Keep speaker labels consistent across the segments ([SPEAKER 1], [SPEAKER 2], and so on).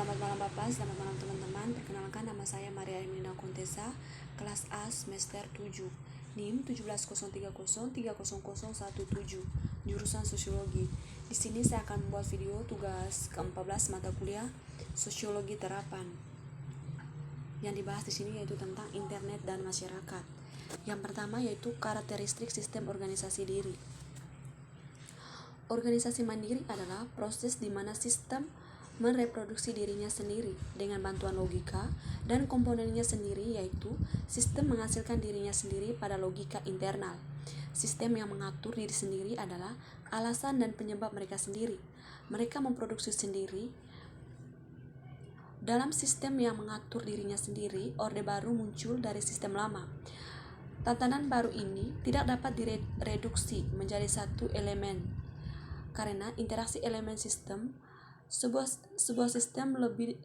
[SPEAKER 1] Selamat malam Bapak, selamat malam teman-teman. Perkenalkan, nama saya Maria Emilina Contessa, kelas A semester 7, NIM 173030017, jurusan Sosiologi. Di sini saya akan membuat video tugas ke-14 mata kuliah Sosiologi Terapan. Yang dibahas di sini yaitu tentang internet dan masyarakat. Yang pertama yaitu karakteristik sistem organisasi diri. Organisasi mandiri adalah proses di mana sistem mereproduksi dirinya sendiri dengan bantuan logika dan komponennya sendiri, yaitu sistem menghasilkan dirinya sendiri pada logika internal. Sistem yang mengatur diri sendiri adalah alasan dan penyebab mereka sendiri. Mereka memproduksi sendiri. Dalam sistem yang mengatur dirinya sendiri, orde baru muncul dari sistem lama. Tatanan baru ini tidak dapat direduksi menjadi satu elemen, karena interaksi elemen sistem. Sebuah sistem lebih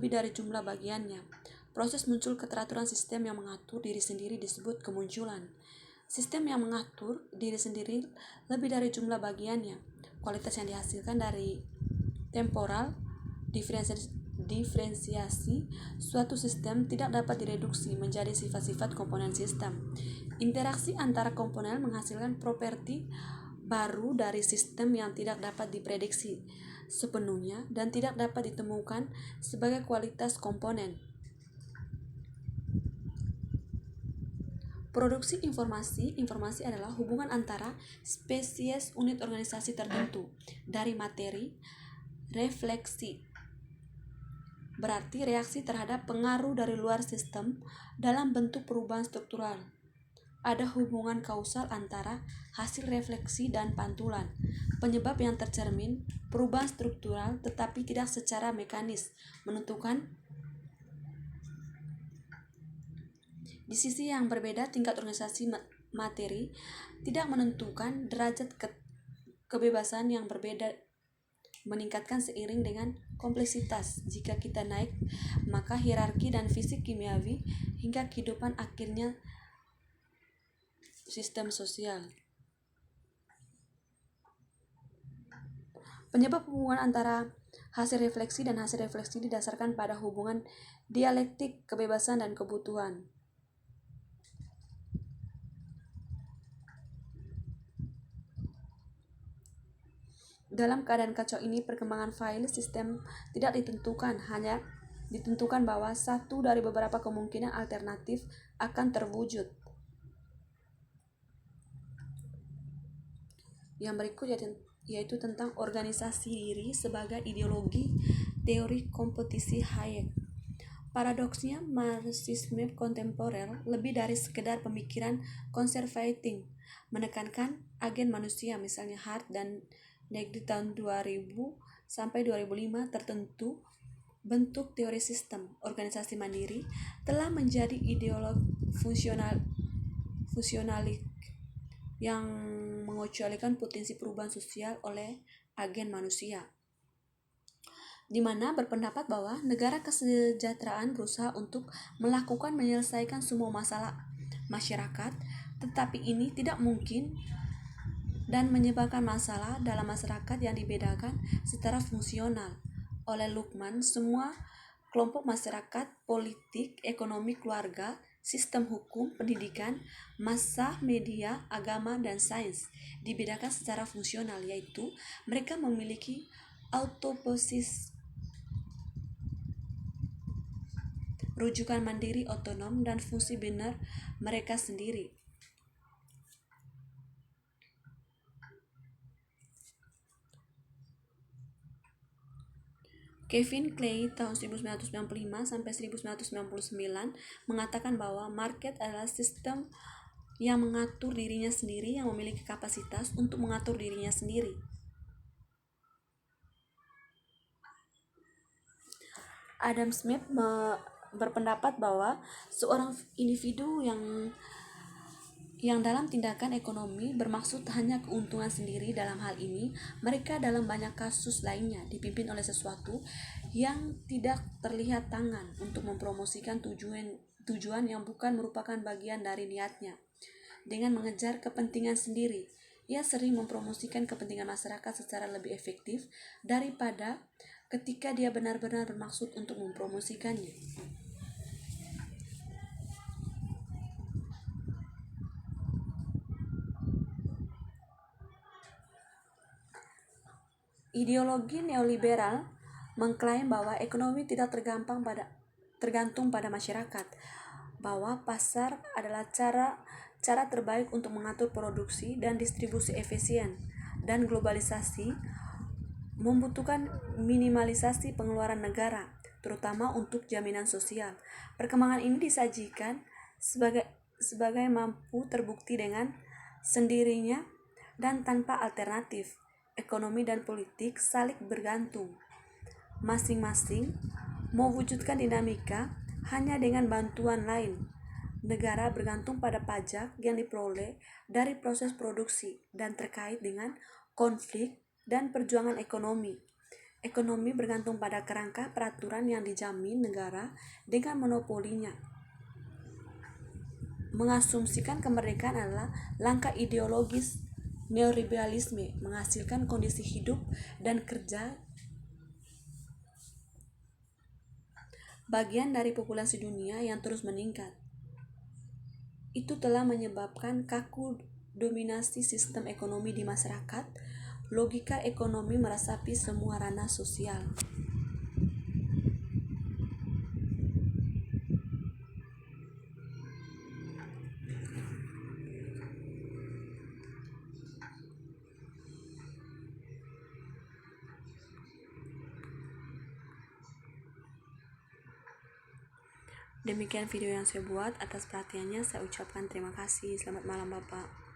[SPEAKER 1] dari jumlah bagiannya. Proses muncul keteraturan sistem yang mengatur diri sendiri disebut kemunculan. Sistem yang mengatur diri sendiri lebih dari jumlah bagiannya. Kualitas yang dihasilkan dari temporal diferensiasi suatu sistem tidak dapat direduksi menjadi sifat-sifat komponen sistem. Interaksi antara komponen menghasilkan properti baru dari sistem yang tidak dapat diprediksi sepenuhnya dan tidak dapat ditemukan sebagai kualitas komponen. Produksi informasi adalah hubungan antara spesies unit organisasi tertentu dari materi. Refleksi berarti reaksi terhadap pengaruh dari luar sistem dalam bentuk perubahan struktural. Ada hubungan kausal antara hasil refleksi dan pantulan, penyebab yang tercermin, perubahan struktural tetapi tidak secara mekanis menentukan. Di sisi yang berbeda, tingkat organisasi materi tidak menentukan derajat kebebasan yang berbeda meningkatkan seiring dengan kompleksitas. Jika kita naik, maka hierarki dan fisik kimiawi hingga kehidupan akhirnya sistem sosial. Penyebab hubungan antara hasil refleksi dan hasil refleksi didasarkan pada hubungan dialektik kebebasan dan kebutuhan. Dalam keadaan kacau ini, perkembangan file sistem tidak ditentukan, hanya ditentukan bahwa satu dari beberapa kemungkinan alternatif akan terwujud. Yang berikut yaitu tentang organisasi diri sebagai ideologi teori kompetisi Hayek. Paradoksnya, Marxisme kontemporer lebih dari sekedar pemikiran conservating, menekankan agen manusia, misalnya Hart dan Negri tahun 2000 sampai 2005 tertentu. Bentuk teori sistem organisasi mandiri telah menjadi ideologi fusionalik yang mengecualikan potensi perubahan sosial oleh agen manusia, di mana berpendapat bahwa negara kesejahteraan berusaha untuk menyelesaikan semua masalah masyarakat, tetapi ini tidak mungkin dan menyebabkan masalah dalam masyarakat yang dibedakan secara fungsional. Oleh Luhmann, semua kelompok masyarakat, politik, ekonomi, keluarga, sistem hukum, pendidikan, massa, media, agama, dan sains dibedakan secara fungsional, yaitu mereka memiliki autoposis, rujukan mandiri, otonom, dan fungsi benar mereka sendiri. Kevin Clay tahun 1995 sampai 1999 mengatakan bahwa market adalah sistem yang mengatur dirinya sendiri, yang memiliki kapasitas untuk mengatur dirinya sendiri. Adam Smith berpendapat bahwa seorang individu yang dalam tindakan ekonomi bermaksud hanya keuntungan sendiri. Dalam hal ini, mereka dalam banyak kasus lainnya dipimpin oleh sesuatu yang tidak terlihat tangan untuk mempromosikan tujuan yang bukan merupakan bagian dari niatnya. Dengan mengejar kepentingan sendiri, ia sering mempromosikan kepentingan masyarakat secara lebih efektif daripada ketika dia benar-benar bermaksud untuk mempromosikannya. Ideologi neoliberal mengklaim bahwa ekonomi tidak tergantung pada masyarakat, bahwa pasar adalah cara terbaik untuk mengatur produksi dan distribusi efisien, dan globalisasi membutuhkan minimalisasi pengeluaran negara, terutama untuk jaminan sosial. Perkembangan ini disajikan sebagai mampu terbukti dengan sendirinya dan tanpa alternatif. Ekonomi dan politik saling bergantung. Masing-masing mewujudkan dinamika hanya dengan bantuan lain. Negara bergantung pada pajak yang diperoleh dari proses produksi dan terkait dengan konflik dan perjuangan ekonomi. Ekonomi bergantung pada kerangka peraturan yang dijamin negara dengan monopolinya. Mengasumsikan kemerdekaan adalah langkah ideologis neoliberalisme, menghasilkan kondisi hidup dan kerja bagian dari populasi dunia yang terus meningkat. Itu telah menyebabkan kaku dominasi sistem ekonomi di masyarakat. Logika ekonomi meresapi semua ranah sosial. Demikian video yang saya buat. Atas perhatiannya saya ucapkan terima kasih. Selamat malam Bapak.